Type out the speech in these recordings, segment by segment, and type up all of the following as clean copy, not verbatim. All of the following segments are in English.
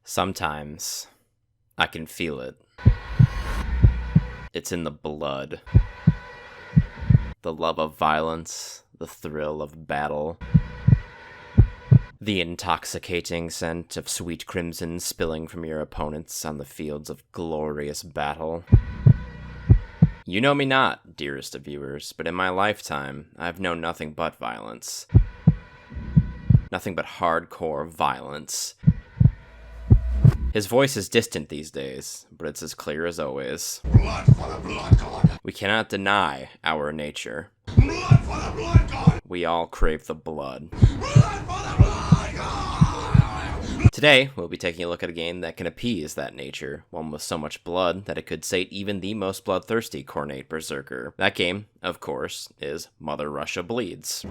Sometimes I can feel it. It's in the blood. The love of violence, the thrill of battle, the intoxicating scent of sweet crimson spilling from your opponents on the fields of glorious battle. You know me not, dearest of viewers, but in my lifetime, I've known nothing but violence. Nothing but hardcore violence. His voice is distant these days, but it's as clear as always. Blood for the blood god! We cannot deny our nature. Blood for the blood god! We all crave the blood. Blood for the blood god! Today, we'll be taking a look at a game that can appease that nature, one with so much blood that it could sate even the most bloodthirsty Cornate Berserker. That game, of course, is Mother Russia Bleeds.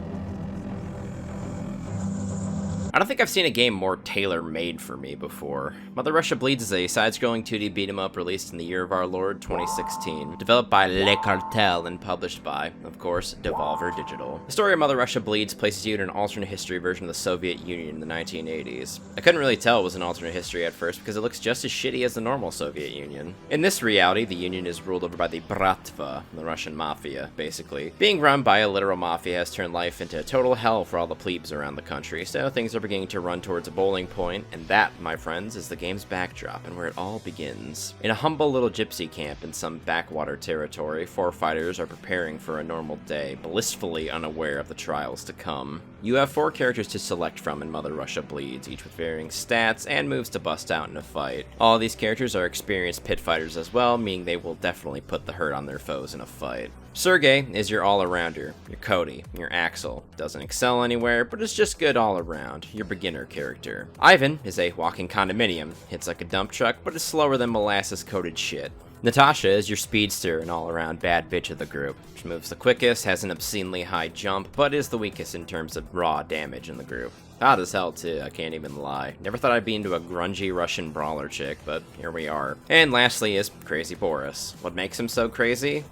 I don't think I've seen a game more tailor-made for me before. Mother Russia Bleeds is a side-scrolling 2D beat-em-up released in the year of our Lord 2016, developed by Le Cartel and published by, of course, Devolver Digital. The story of Mother Russia Bleeds places you in an alternate history version of the Soviet Union in the 1980s. I couldn't really tell it was an alternate history at first because it looks just as shitty as the normal Soviet Union. In this reality, the Union is ruled over by the Bratva, the Russian mafia, basically. Being run by a literal mafia has turned life into total hell for all the plebes around the country, so things are beginning to run towards a bowling point, and that, my friends, is the game's backdrop and where it all begins. In a humble little gypsy camp in some backwater territory, 4 fighters are preparing for a normal day, blissfully unaware of the trials to come. You have 4 characters to select from in Mother Russia Bleeds, each with varying stats and moves to bust out in a fight. All of these characters are experienced pit fighters as well, meaning they will definitely put the hurt on their foes in a fight. Sergey is your all-arounder, your Cody, your Axel. Doesn't excel anywhere, but is just good all around, your beginner character. Ivan is a walking condominium, hits like a dump truck, but is slower than molasses-coated shit. Natasha is your speedster and all-around bad bitch of the group. She moves the quickest, has an obscenely high jump, but is the weakest in terms of raw damage in the group. Hot as hell too, I can't even lie. Never thought I'd be into a grungy Russian brawler chick, but here we are. And lastly is Crazy Boris. What makes him so crazy?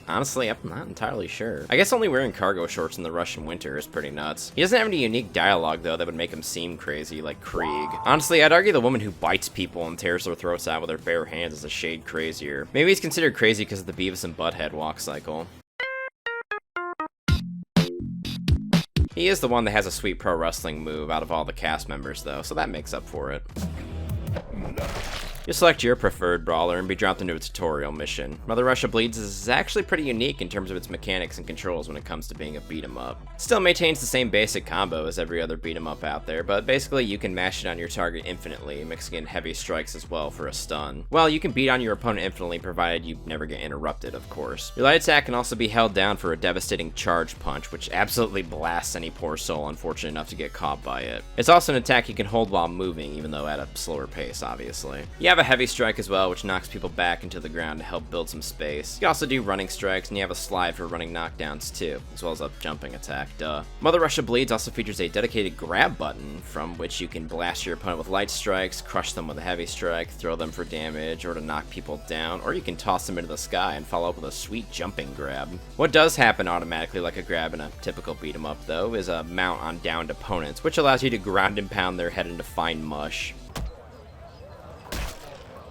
Honestly, I'm not entirely sure. I guess only wearing cargo shorts in the Russian winter is pretty nuts. He doesn't have any unique dialogue, though, that would make him seem crazy, like Krieg. Honestly, I'd argue the woman who bites people and tears their throats out with her bare hands is a shade crazier. Maybe he's considered crazy because of the Beavis and Butthead walk cycle. He is the one that has a sweet pro wrestling move out of all the cast members, though, so that makes up for it. You select your preferred brawler and be dropped into a tutorial mission. Mother Russia Bleeds is actually pretty unique in terms of its mechanics and controls when it comes to being a beat-em-up. Still maintains the same basic combo as every other beat-em-up out there, but basically you can mash it on your target infinitely, mixing in heavy strikes as well for a stun. Well, you can beat on your opponent infinitely provided you never get interrupted, of course. Your light attack can also be held down for a devastating charge punch, which absolutely blasts any poor soul unfortunate enough to get caught by it. It's also an attack you can hold while moving, even though at a slower pace, obviously. You have a heavy strike as well, which knocks people back into the ground to help build some space. You can also do running strikes, and you have a slide for running knockdowns too, as well as a jumping attack, duh. Mother Russia Bleeds also features a dedicated grab button, from which you can blast your opponent with light strikes, crush them with a heavy strike, throw them for damage, or to knock people down, or you can toss them into the sky and follow up with a sweet jumping grab. What does happen automatically like a grab in a typical beat 'em up though, is a mount on downed opponents, which allows you to ground and pound their head into fine mush.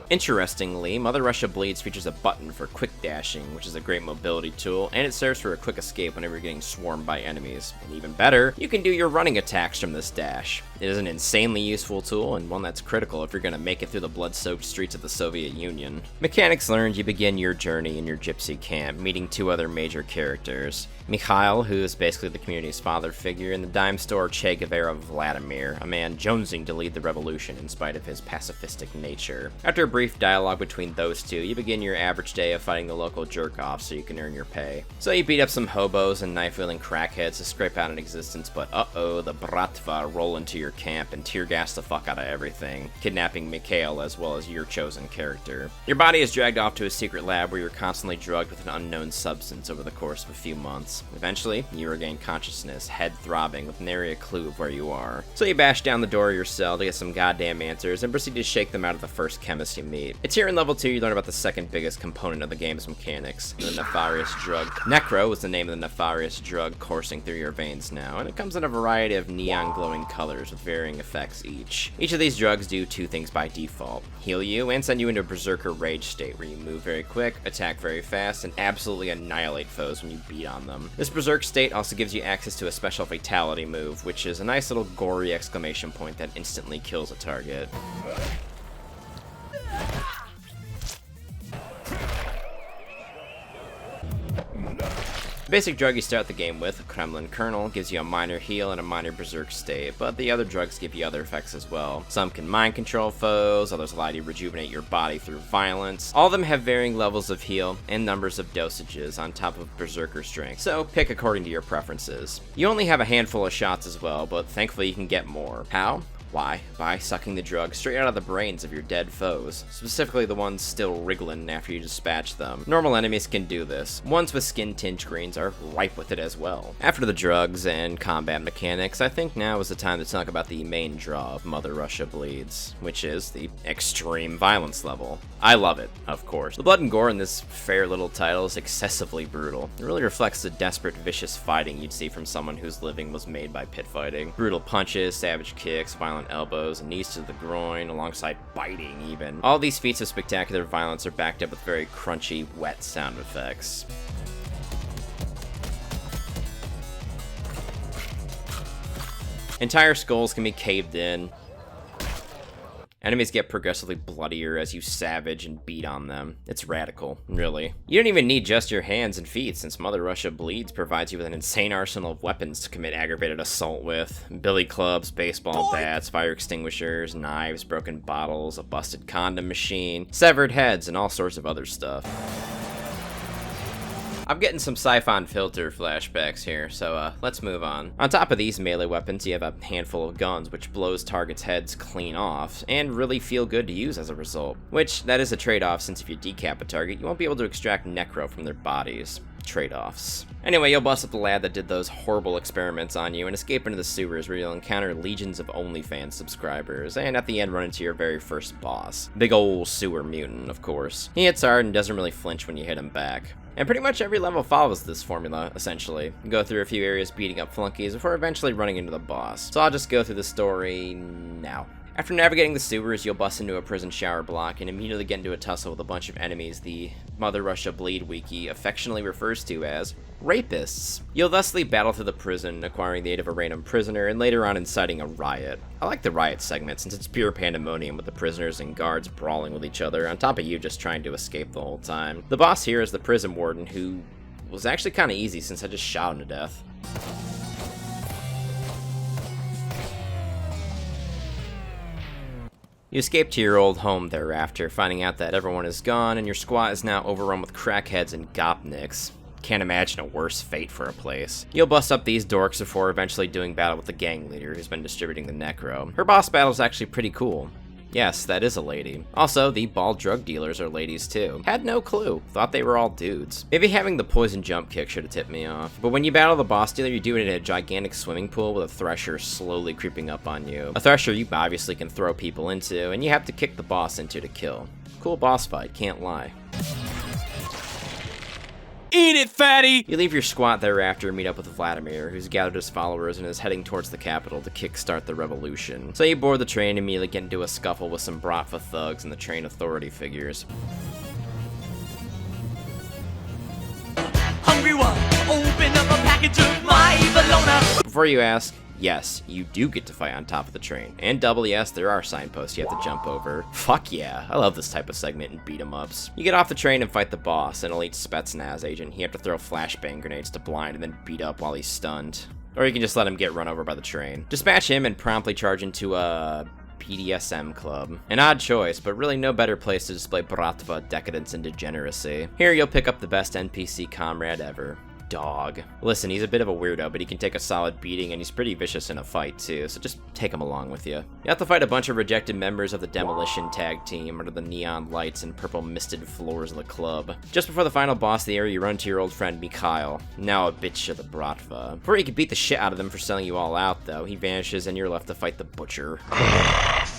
Interestingly, Mother Russia Bleeds features a button for quick dashing, which is a great mobility tool, and it serves for a quick escape whenever you're getting swarmed by enemies. And even better, you can do your running attacks from this dash. It is an insanely useful tool, and one that's critical if you're going to make it through the blood-soaked streets of the Soviet Union. Mechanics learned, you begin your journey in your gypsy camp, meeting 2 other major characters. Mikhail, who is basically the community's father figure, and the dime store Che Guevara Vladimir, a man jonesing to lead the revolution in spite of his pacifistic nature. After a brief dialogue between those 2, you begin your average day of fighting the local jerk-off so you can earn your pay. So you beat up some hobos and knife-wielding crackheads to scrape out an existence, but uh-oh, the Bratva roll into your camp and tear gas the fuck out of everything, kidnapping Mikhail as well as your chosen character. Your body is dragged off to a secret lab where you're constantly drugged with an unknown substance over the course of a few months. Eventually, you regain consciousness, head throbbing, with nary a clue of where you are. So you bash down the door of your cell to get some goddamn answers and proceed to shake them out of the first chemist you meet. It's here in level 2 you learn about the second biggest component of the game's mechanics, the nefarious drug. Necro is the name of the nefarious drug coursing through your veins now, and it comes in a variety of neon glowing colors with with varying effects each. Each of these drugs do two things by default: heal you and send you into a berserker rage state where you move very quick, attack very fast, and absolutely annihilate foes when you beat on them. This berserk state also gives you access to a special fatality move, which is a nice little gory exclamation point that instantly kills a target. The basic drug you start the game with, Kremlin Kernel, gives you a minor heal and a minor berserk state, but the other drugs give you other effects as well. Some can mind control foes, others allow you to rejuvenate your body through violence. All of them have varying levels of heal and numbers of dosages on top of berserker strength, so pick according to your preferences. You only have a handful of shots as well, but thankfully you can get more. How? Why? By sucking the drug straight out of the brains of your dead foes, specifically the ones still wriggling after you dispatch them. Normal enemies can do this. Ones with skin tinge greens are ripe with it as well. After the drugs and combat mechanics, I think now is the time to talk about the main draw of Mother Russia Bleeds, which is the extreme violence level. I love it, of course. The blood and gore in this fair little title is excessively brutal. It really reflects the desperate, vicious fighting you'd see from someone whose living was made by pit fighting. Brutal punches, savage kicks, violent elbows, and knees to the groin, alongside biting even. All these feats of spectacular violence are backed up with very crunchy, wet sound effects. Entire skulls can be caved in. Enemies get progressively bloodier as you savage and beat on them. It's radical, really. You don't even need just your hands and feet, since Mother Russia Bleeds provides you with an insane arsenal of weapons to commit aggravated assault with. Billy clubs, baseball bats, fire extinguishers, knives, broken bottles, a busted condom machine, severed heads, and all sorts of other stuff. I'm getting some Siphon Filter flashbacks here, so let's move on. On top of these melee weapons, you have a handful of guns, which blows targets' heads clean off, and really feel good to use as a result. Which, that is a trade-off, since if you decap a target, you won't be able to extract necro from their bodies. Trade-offs. Anyway, you'll bust up the lad that did those horrible experiments on you and escape into the sewers where you'll encounter legions of OnlyFans subscribers, and at the end run into your very first boss. Big ol' sewer mutant, of course. He hits hard and doesn't really flinch when you hit him back. And pretty much every level follows this formula, essentially. You go through a few areas beating up flunkies before eventually running into the boss. So I'll just go through the story now. After navigating the sewers, you'll bust into a prison shower block and immediately get into a tussle with a bunch of enemies the Mother Russia Bleed wiki affectionately refers to as rapists. You'll thusly battle through the prison, acquiring the aid of a random prisoner, and later on inciting a riot. I like the riot segment since it's pure pandemonium with the prisoners and guards brawling with each other, on top of you just trying to escape the whole time. The boss here is the prison warden, who was actually kind of easy since I just shot him to death. You escape to your old home thereafter, finding out that everyone is gone and your squad is now overrun with crackheads and gopniks. Can't imagine a worse fate for a place. You'll bust up these dorks before eventually doing battle with the gang leader who's been distributing the necro. Her boss battle is actually pretty cool. Yes, that is a lady. Also, the bald drug dealers are ladies too. Had no clue. Thought they were all dudes. Maybe having the poison jump kick should have tipped me off. But when you battle the boss dealer, you do it in a gigantic swimming pool with a thresher slowly creeping up on you. A thresher you obviously can throw people into, and you have to kick the boss into to kill. Cool boss fight, can't lie. Eat it, fatty! You leave your squat thereafter and meet up with Vladimir, who's gathered his followers and is heading towards the capital to kickstart the revolution. So you board the train and immediately get into a scuffle with some Bratva thugs and the train authority figures. Hungry one, open up a package of my bologna. Before you ask, yes, you do get to fight on top of the train. And double yes, there are signposts you have to jump over. Fuck yeah, I love this type of segment in beat-em-ups. You get off the train and fight the boss, an elite Spetsnaz agent. You have to throw flashbang grenades to blind and then beat up while he's stunned. Or you can just let him get run over by the train. Dispatch him and promptly charge into a BDSM club. An odd choice, but really no better place to display Bratva decadence and degeneracy. Here you'll pick up the best NPC comrade ever. Dog. Listen, he's a bit of a weirdo, but he can take a solid beating, and he's pretty vicious in a fight, too, so just take him along with you. You have to fight a bunch of rejected members of the Demolition Tag Team under the neon lights and purple misted floors of the club. Just before the final boss of the area, you run to your old friend Mikhail, now a bitch of the Bratva. Before you can beat the shit out of him for selling you all out, though, he vanishes and you're left to fight the Butcher.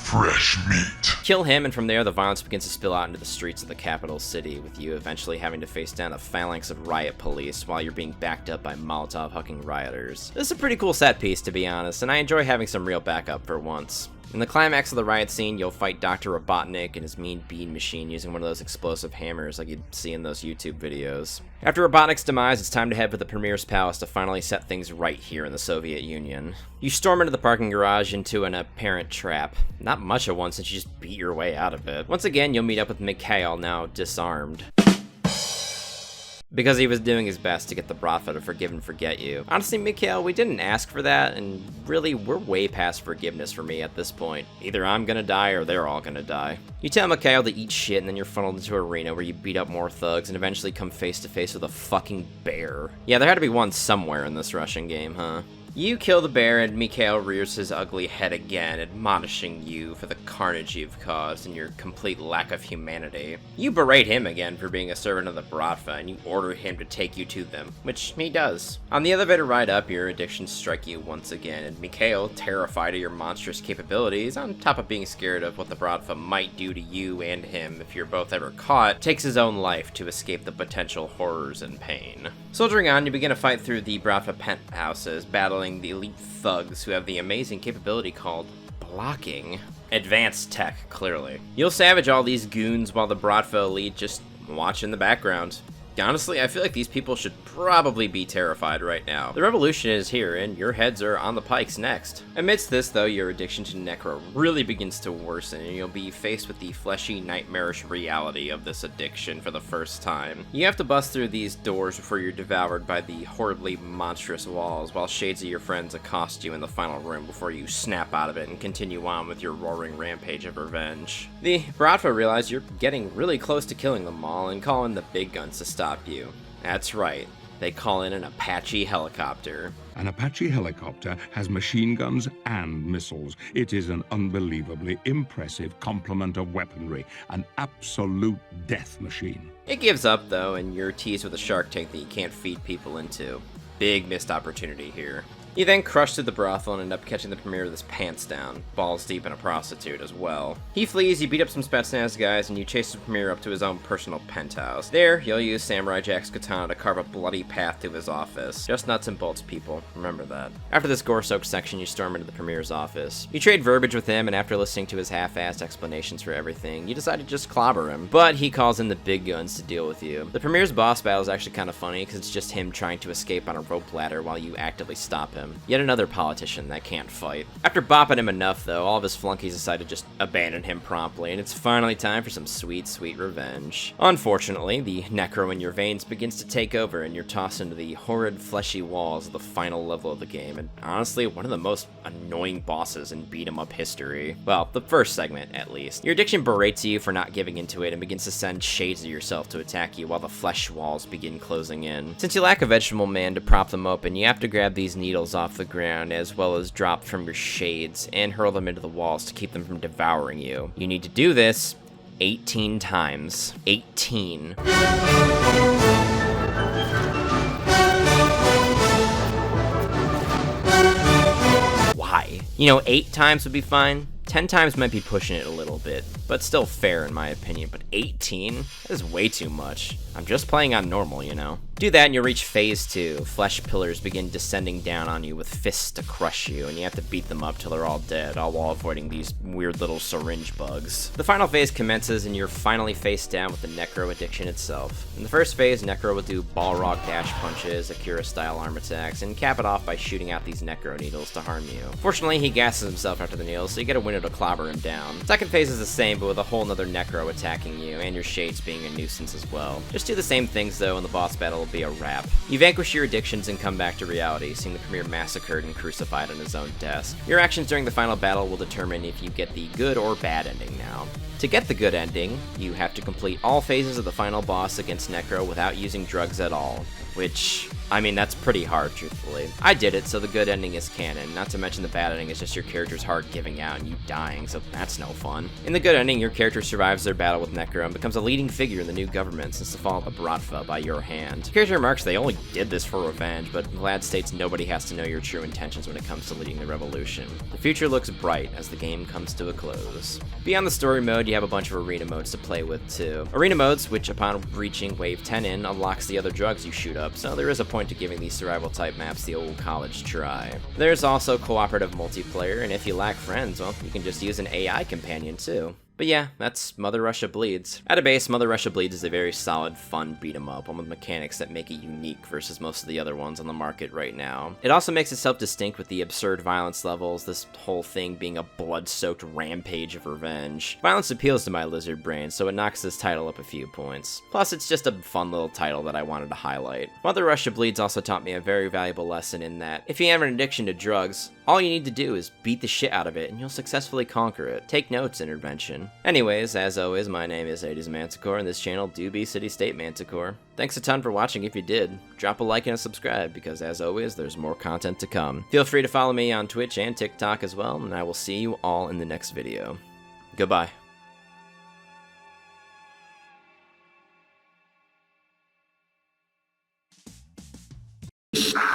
fresh meat. Kill him, and from there, the violence begins to spill out into the streets of the capital city, with you eventually having to face down a phalanx of riot police while you're being backed up by Molotov-hucking rioters. This is a pretty cool set piece, to be honest, and I enjoy having some real backup for once. In the climax of the riot scene, you'll fight Dr. Robotnik and his mean bean machine using one of those explosive hammers like you'd see in those YouTube videos. After Robotnik's demise, it's time to head for the Premier's palace to finally set things right here in the Soviet Union. You storm into the parking garage into an apparent trap. Not much of one since you just beat your way out of it. Once again, you'll meet up with Mikhail, now disarmed, because he was doing his best to get the Bratva to forgive and forget you. Honestly, Mikhail, we didn't ask for that, and really, we're way past forgiveness for me at this point. Either I'm gonna die or they're all gonna die. You tell Mikhail to eat shit, and then you're funneled into an arena where you beat up more thugs and eventually come face to face with a fucking bear. Yeah, there had to be one somewhere in this Russian game, huh? You kill the bear, and Mikhail rears his ugly head again, admonishing you for the carnage you've caused and your complete lack of humanity. You berate him again for being a servant of the Bratva, and you order him to take you to them, which he does. On the elevator ride up, your addictions strike you once again, and Mikhail, terrified of your monstrous capabilities, on top of being scared of what the Bratva might do to you and him if you're both ever caught, takes his own life to escape the potential horrors and pain. Soldiering on, you begin a fight through the Bratva penthouses, battling the elite thugs who have the amazing capability called blocking. Advanced tech, clearly. You'll savage all these goons while the Bratva elite just watch in the background. Honestly, I feel like these people should probably be terrified right now. The revolution is here, and your heads are on the pikes next. Amidst this, though, your addiction to Necro really begins to worsen, and you'll be faced with the fleshy, nightmarish reality of this addiction for the first time. You have to bust through these doors before you're devoured by the horribly monstrous walls, while shades of your friends accost you in the final room before you snap out of it and continue on with your roaring rampage of revenge. The Bratva realize you're getting really close to killing them all and call in the big guns to stop you. That's right, they call in an Apache helicopter. An Apache helicopter has machine guns and missiles. It is an unbelievably impressive complement of weaponry, an absolute death machine. It gives up, though, and you're teased with a shark tank that you can't feed people into. Big missed opportunity here. You then crush through the brothel and end up catching the Premier with his pants down, balls deep in a prostitute as well. He flees, you beat up some Spetsnaz guys, and you chase the Premier up to his own personal penthouse. There, you'll use Samurai Jack's katana to carve a bloody path to his office. Just nuts and bolts, people. Remember that. After this gore-soaked section, you storm into the Premier's office. You trade verbiage with him, and after listening to his half-assed explanations for everything, you decide to just clobber him. But he calls in the big guns to deal with you. The Premier's boss battle is actually kind of funny, because it's just him trying to escape on a rope ladder while you actively stop him. Yet another politician that can't fight. After bopping him enough, though, all of his flunkies decide to just abandon him promptly, and it's finally time for some sweet, sweet revenge. Unfortunately, the necro in your veins begins to take over, and you're tossed into the horrid, fleshy walls of the final level of the game, and honestly, one of the most annoying bosses in beat-em-up history. Well, the first segment, at least. Your addiction berates you for not giving into it and begins to send shades of yourself to attack you while the flesh walls begin closing in. Since you lack a vegetable man to prop them open, you have to grab these needles off the ground, as well as drop from your shades, and hurl them into the walls to keep them from devouring you. You need to do this 18 times. 18. Why? You know, 8 times would be fine. 10 times might be pushing it a little bit, but still fair in my opinion, but 18? That is way too much. I'm just playing on normal, you know? Do that and you'll reach phase 2. Flesh pillars begin descending down on you with fists to crush you, and you have to beat them up till they're all dead, all while avoiding these weird little syringe bugs. The final phase commences and you're finally faced down with the Necro addiction itself. In the first phase, Necro will do Balrog dash punches, Akira-style arm attacks, and cap it off by shooting out these Necro needles to harm you. Fortunately, he gasses himself after the needles, so you get a window to clobber him down. Second phase is the same, but with a whole nother Necro attacking you, and your shades being a nuisance as well. Just do the same things though, and the boss battle will be a wrap. You vanquish your addictions and come back to reality, seeing the Premier massacred and crucified on his own desk. Your actions during the final battle will determine if you get the good or bad ending now. To get the good ending, you have to complete all phases of the final boss against Necro without using drugs at all. which, I mean, that's pretty hard, truthfully. I did it, so the good ending is canon, not to mention the bad ending is just your character's heart giving out and you dying, so that's no fun. In the good ending, your character survives their battle with Necro and becomes a leading figure in the new government since the fall of Bratva by your hand. The character remarks they only did this for revenge, but Vlad states nobody has to know your true intentions when it comes to leading the revolution. The future looks bright as the game comes to a close. Beyond the story mode, you have a bunch of arena modes to play with too. Arena modes, which upon reaching wave 10 in, unlocks the other drugs you shoot up, so there is a point to giving these survival type maps the old college try. There's also cooperative multiplayer, and if you lack friends, well, you can just use an AI companion too. But yeah, that's Mother Russia Bleeds. At a base, Mother Russia Bleeds is a very solid, fun beat-em-up, one with mechanics that make it unique versus most of the other ones on the market right now. It also makes itself distinct with the absurd violence levels, this whole thing being a blood-soaked rampage of revenge. Violence appeals to my lizard brain, so it knocks this title up a few points. Plus, it's just a fun little title that I wanted to highlight. Mother Russia Bleeds also taught me a very valuable lesson in that if you have an addiction to drugs, all you need to do is beat the shit out of it and you'll successfully conquer it. Take notes, intervention. Anyways, as always, my name is HadesManticore, and this channel do be City State Manticore. Thanks a ton for watching if you did. Drop a like and a subscribe, because as always, there's more content to come. Feel free to follow me on Twitch and TikTok as well, and I will see you all in the next video. Goodbye. Ah!